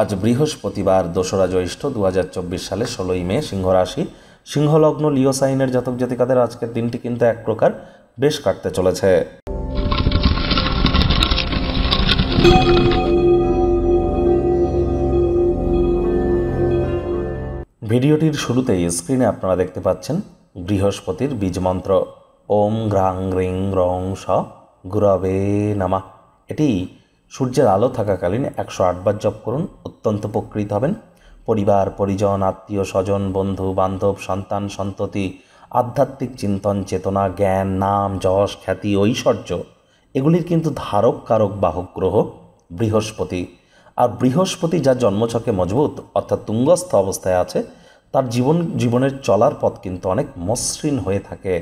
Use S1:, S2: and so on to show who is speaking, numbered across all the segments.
S1: আজ বৃহস্পতিবার ২রা জ্যৈষ্ঠ ২০২৪ সালে ১৬ই মে, সিংহ রাশি, সিংহলগ্ন, লিও সাইনের জাতক জাতিকাদের আজকের দিনটি কিন্তু এক প্রকার বেশ কাটতে চলেছে। ভিডিওটির শুরুতেই স্ক্রিনে আপনারা দেখতে পাচ্ছেন বৃহস্পতির বীজ মন্ত্র ওম গ্রাং গ্রিং রং স গুরবে নমঃ। এটি সূর্যের আলো থাকাকালীন ১০৮ বার জপ করুন, অত্যন্ত উপকৃত হবেন। পরিবার, পরিজন, আত্মীয় স্বজন, বন্ধু বান্ধব, সন্তান সন্ততি, আধ্যাত্মিক চিন্তন, চেতনা, জ্ঞান, নাম, যশ, খ্যাতি, ঐশ্বর্য, এগুলির কিন্তু ধারক কারক বাহক গ্রহ বৃহস্পতি। আর বৃহস্পতি যার জন্মছকে মজবুত অর্থাৎ তুঙ্গস্থ অবস্থায় আছে, তার জীবনের চলার পথ কিন্তু অনেক মসৃণ হয়ে থাকে।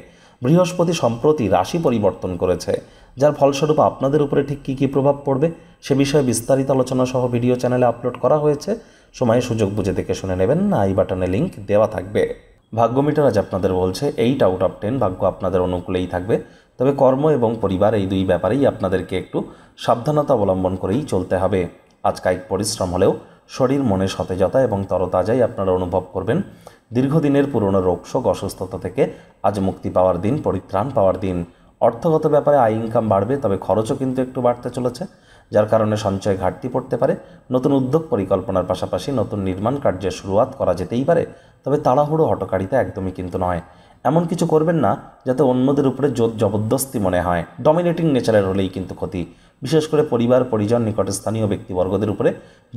S1: বৃহস্পতি সম্প্রতি রাশি পরিবর্তন করেছে, যার ফলস্বরূপ আপনাদের উপরে ঠিক কী কী প্রভাব পড়বে সে বিষয়ে বিস্তারিত আলোচনা সহ ভিডিও চ্যানেলে আপলোড করা হয়েছে। সময়ে সুযোগ বুঝে দেখে শুনে নেবেন, আই বাটনে লিঙ্ক দেওয়া থাকবে। ভাগ্য মিটার আজ আপনাদের বলছে 8 আউট অফ 10 ভাগ্য আপনাদের অনুকূলেই থাকবে। তবে কর্ম এবং পরিবার এই দুই ব্যাপারেই আপনাদেরকে একটু সাবধানতা অবলম্বন করেই চলতে হবে। আজ কায়িক পরিশ্রম হলেও শরীর মনে সতেজতা এবং তরতাজাই আপনারা অনুভব করবেন। দীর্ঘদিনের পুরনো রোগশোক, অসুস্থতা থেকে আজ মুক্তি পাওয়ার দিন, পরিত্রাণ পাওয়ার দিন। অর্থগত ব্যাপারে আয় ইনকাম বাড়বে, তবে খরচও কিন্তু একটু বাড়তে চলেছে, যার কারণে সঞ্চয় ঘাটতি পড়তে পারে। নতুন উদ্যোগ পরিকল্পনার পাশাপাশি নতুন নির্মাণ কার্যের শুরুয়াত করা যেতেই পারে, তবে তাড়াহুড়ো হটকারিতা একদমই কিন্তু নয়। এমন কিছু করবেন না যাতে অন্যদের উপরে জোর জবরদস্তি মনে হয়। ডমিনেটিং নেচারের হলেই কিন্তু ক্ষতি। বিশেষ করে পরিবার, পরিজন, নিকটে স্থানীয় ব্যক্তিবর্গদের উপরে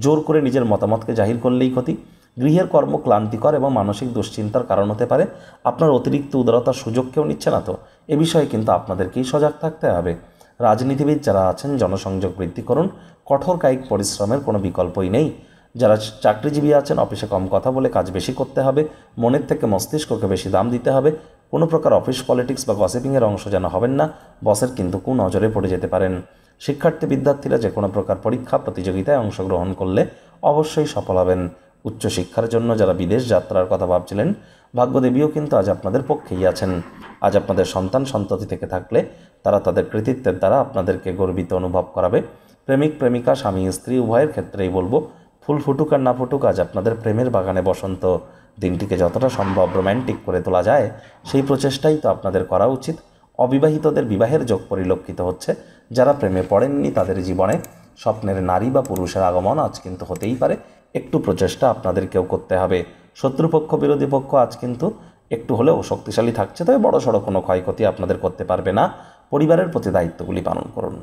S1: জোর করে নিজের মতামতকে জাহির করলেই ক্ষতি। গৃহের কর্ম ক্লান্তিকর এবং মানসিক দুশ্চিন্তার কারণ হতে পারে। আপনার অতিরিক্ত উদারতার সুযোগ কেউ নিচ্ছে না তো, এ বিষয়ে কিন্তু আপনাদেরকেই সজাগ থাকতে হবে। রাজনীতিবিদ যারা আছেন, জনসংযোগ বৃদ্ধি করুন। কঠোর কায়িক পরিশ্রমের কোনো বিকল্পই নেই। যারা চাকরিজীবী আছেন, অফিসে কম কথা বলে কাজ বেশি করতে হবে। মনের থেকে মস্তিষ্ককে বেশি দাম দিতে হবে। কোনো প্রকার অফিস পলিটিক্স বা গসিপিংয়ের অংশ যেন হবেন না, বসের কিন্তু কুনজরে পড়ে যেতে পারেন। শিক্ষার্থী বিদ্যার্থীরা যে কোনো প্রকার পরীক্ষা প্রতিযোগিতায় অংশগ্রহণ করলে অবশ্যই সফল হবেন। উচ্চশিক্ষার জন্য যারা বিদেশ যাত্রার কথা ভাবছিলেন, ভাগ্যদেবীও কিন্তু আজ আপনাদের পক্ষেই আছেন। আজ আপনাদের সন্তান সন্ততি থেকে থাকলে তারা তাদের কৃতিত্বের দ্বারা আপনাদেরকে গর্বিত অনুভব করাবে। প্রেমিক প্রেমিকা, স্বামী স্ত্রী উভয়ের ক্ষেত্রেই বলবো, ফুল ফুটুক আর না ফুটুক, আজ আপনাদের প্রেমের বাগানে বসন্ত। দিনটিকে যতটা সম্ভব রোম্যান্টিক করে তোলা যায় সেই প্রচেষ্টাই তো আপনাদের করা উচিত। অবিবাহিতদের বিবাহের যোগ পরিলক্ষিত হচ্ছে। যারা প্রেমে পড়েননি তাদের জীবনে স্বপ্নের নারী বা পুরুষের আগমন আজ কিন্তু হতেই পারে। একটু প্রচেষ্টা আপনাদেরকেও করতে হবে। শত্রুপক্ষ, বিরোধী পক্ষ আজ কিন্তু একটু হলেও শক্তিশালী থাকছে, তবে বড়সড় কোনো ক্ষয়ক্ষতি আপনাদের করতে পারবে না। পরিবারের প্রতি দায়িত্বগুলি পালন করুন।